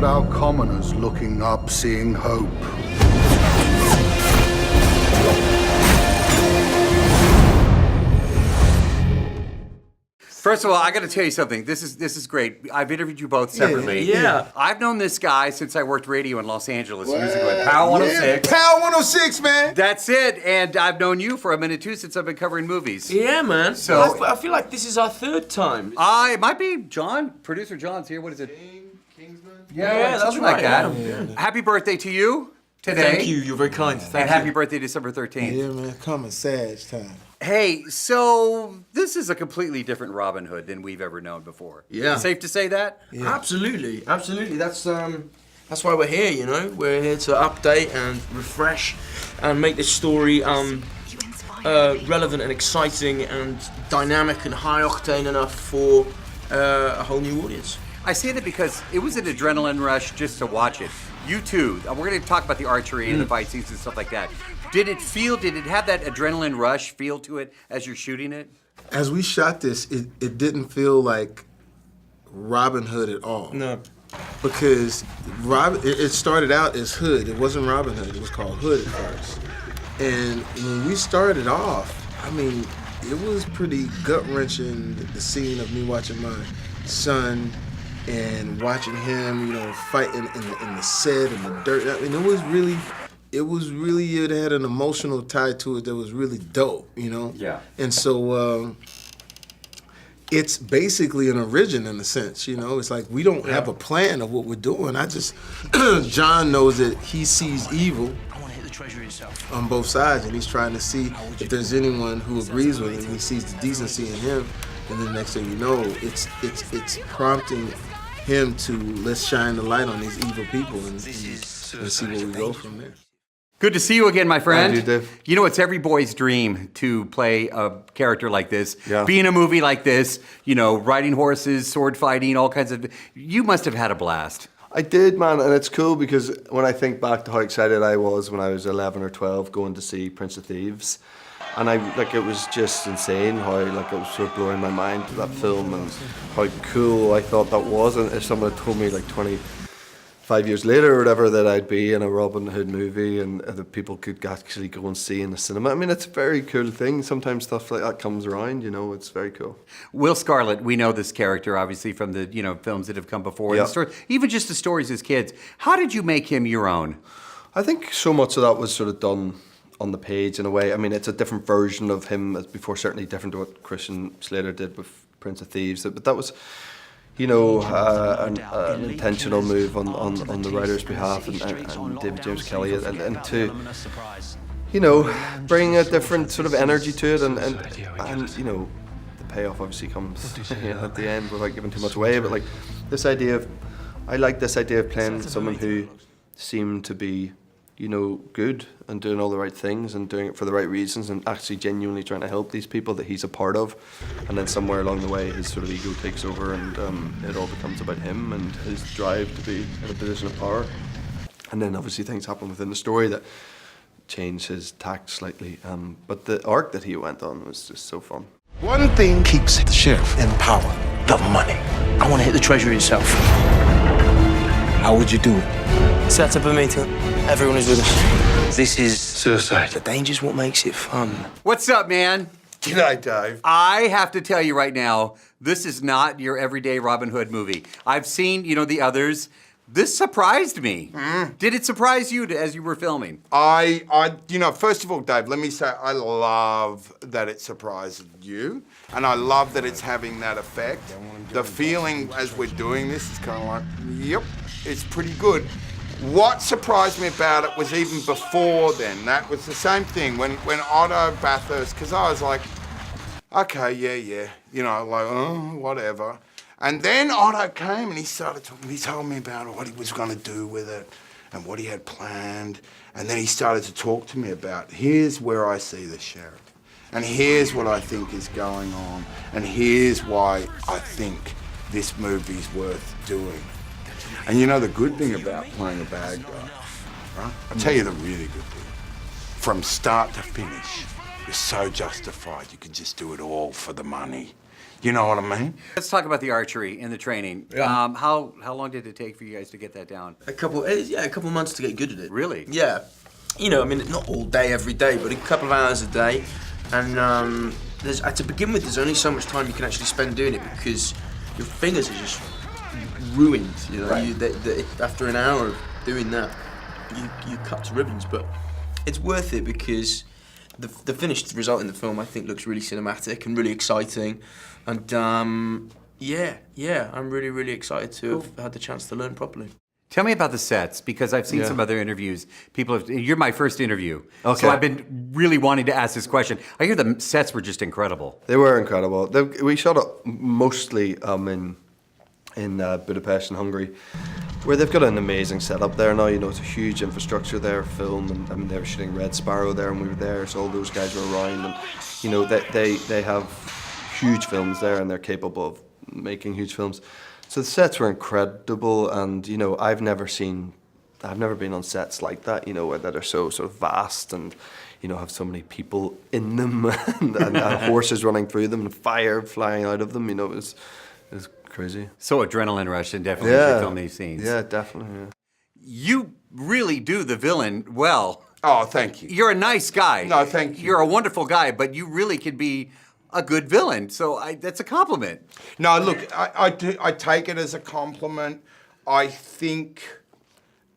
about our commoners looking up, seeing hope. First of all, I got to tell you something. This is great. I've interviewed you both separately. Yeah. I've known this guy since I worked radio in Los Angeles years ago at Power 106. Power 106, man. That's it. And I've known you for a minute too since I've been covering movies. Yeah, man. So I feel like this is our third time. It might be John. Producer John's here. What is it? Kingsman? Yeah, that's something like right, that. yeah. Happy birthday to you today. Thank you. You're very kind. Thank And you. happy birthday December 13th. Yeah, man, coming Sag time. Hey, so this is a completely different Robin Hood than we've ever known before. Yeah. Safe to say that? Yeah. Absolutely. That's why we're here, you know? We're here to update and refresh and make this story relevant and exciting and dynamic and high octane enough for a whole new audience. I say that because it was an adrenaline rush just to watch it. You too. We're going to talk about the archery and the fight scenes and stuff like that. Did it have that adrenaline rush feel to it as you're shooting it? As we shot this, it didn't feel like Robin Hood at all. No. Because it started out as Hood. It wasn't Robin Hood. It was called Hood at first. And when we started off, I mean, it was pretty gut-wrenching, the scene of me watching my son and watching him, you know, fighting in the set and the dirt. I mean, it had an emotional tie to it that was really dope, you know? Yeah. And so it's basically an origin in a sense, you know? It's like we don't have a plan of what we're doing. John knows that he sees evil on both sides, and he's trying to see if there's anyone who agrees with him. He sees the decency in him, and then next thing you know, it's prompting him to let's shine the light on these evil people and see where we go from there. Good to see you again, my friend. Thank you, Dave. You know, it's every boy's dream to play a character like this, Yeah. be in a movie like this, you know, riding horses, sword fighting, all kinds of... You must have had a blast. I did, man, and it's cool because when I think back to how excited I was when I was 11 or 12 going to see Prince of Thieves, and it was just insane how it was sort of blowing my mind to that film and how cool I thought that was. And if someone had told me 25 years later or whatever that I'd be in a Robin Hood movie and that people could actually go and see in the cinema, I mean, it's a very cool thing. Sometimes stuff like that comes around, you know, it's very cool. Will Scarlet, we know this character obviously from the, you know, films that have come before, Yeah. the story, even just the stories as kids. How did you make him your own? I think so much of that was sort of done on the page in a way. I mean, it's a different version of him as before, certainly different to what Christian Slater did with Prince of Thieves. But that was, you know, an intentional move on the writer's behalf and David James Kelly and to, you know, bring a different sort of energy to it and you know, the payoff obviously comes at the end without giving too much away. But I like this idea of playing someone who seemed to be, you know, good and doing all the right things and doing it for the right reasons and actually genuinely trying to help these people that he's a part of. And then somewhere along the way, his sort of ego takes over and it all becomes about him and his drive to be in a position of power. And then obviously things happen within the story that change his tact slightly. But the arc that he went on was just so fun. One thing keeps the sheriff in power: the money. I want to hit the treasury itself. How would you do it? Set up a meeting. Everyone is with us. This is Suicide. the danger's what makes it fun. What's up, man? G'day, Dave. I have to tell you right now, this is not your everyday Robin Hood movie. I've seen, you know, the others. This surprised me. Did it surprise you as you were filming? You know, first of all, Dave, let me say I love that it surprised you, and I love that it's having that effect. The feeling as we're doing this is kind of like, yep, it's pretty good. What surprised me about it was even before then. That was the same thing when Otto Bathurst, because I was like, okay, yeah, you know, like, oh, whatever. And then Otto came and he started talking. He told me about what he was going to do with it and what he had planned. And then he started to talk to me about, here's where I see the sheriff. And here's what I think is going on. And here's why I think this movie's worth doing. And you know the good thing about playing a bad guy, right? I'll tell you the really good thing. From start to finish, you're so justified. You can just do it all for the money. You know what I mean? Let's talk about the archery and the training. Yeah. How long did it take for you guys to get that down? A couple months to get good at it. Really? Yeah. You know, I mean, not all day, every day, but a couple of hours a day. And to begin with, there's only so much time you can actually spend doing it because your fingers are just ruined. You know, Right. After an hour of doing that, you cut to ribbons. But it's worth it because the finished result in the film, I think, looks really cinematic and really exciting. And I'm really, really excited to have had the chance to learn properly. Tell me about the sets, because I've seen some other interviews. You're my first interview, Okay. so I've been really wanting to ask this question. I hear the sets were just incredible. They were incredible. We shot it mostly in Budapest and Hungary, where they've got an amazing setup there now. You know, it's a huge infrastructure there, film, and I mean they were shooting Red Sparrow there, and we were there, so all those guys were around, and you know they have huge films there, and they're capable of making huge films. So the sets were incredible, and you know I've never been on sets like that, you know, that are so sort of vast and you know have so many people in them and horses running through them and fire flying out of them. You know, it was crazy. So adrenaline rush, and definitely you should film these scenes. Yeah, definitely. Yeah. You really do the villain well. Oh, thank you. You're a nice guy. No, thank you. You're a wonderful guy, but you really could be a good villain. So that's a compliment. No, look, I take it as a compliment. I think,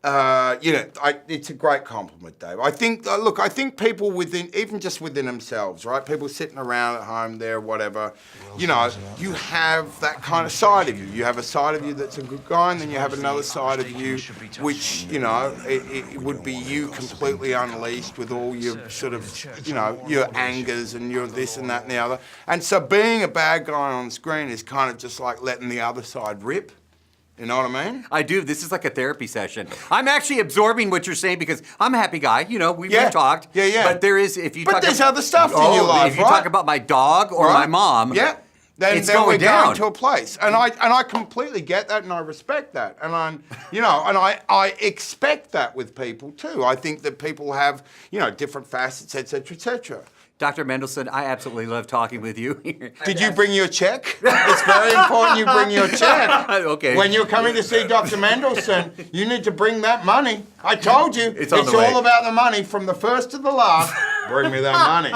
it's a great compliment, Dave. I think, I think people even just within themselves, right? People sitting around at home there, whatever, you know, you have that kind of side of you. You have a side of you that's a good guy, and then you have another side of you, which, you know, it would be you completely unleashed with all your sort of, you know, your angers and your this and that and the other. And so being a bad guy on screen is kind of just like letting the other side rip. You know what I mean? I do. This is like a therapy session. I'm actually absorbing what you're saying because I'm a happy guy. You know, we've talked. Yeah. But there is, if you talk there's about, other stuff in your life, if you right? talk about my dog or my mom, then it's we're going down. going to a place, and I completely get that, and I respect that, and I expect that with people too. I think that people have different facets, etc., etc. Dr. Mendelsohn, I absolutely love talking with you. Did you bring your check? It's very important you bring your check. Okay. When you're coming to see Dr. Mendelsohn, you need to bring that money. I told you, It's on the way. all about the money from the first to the last. Bring me that money.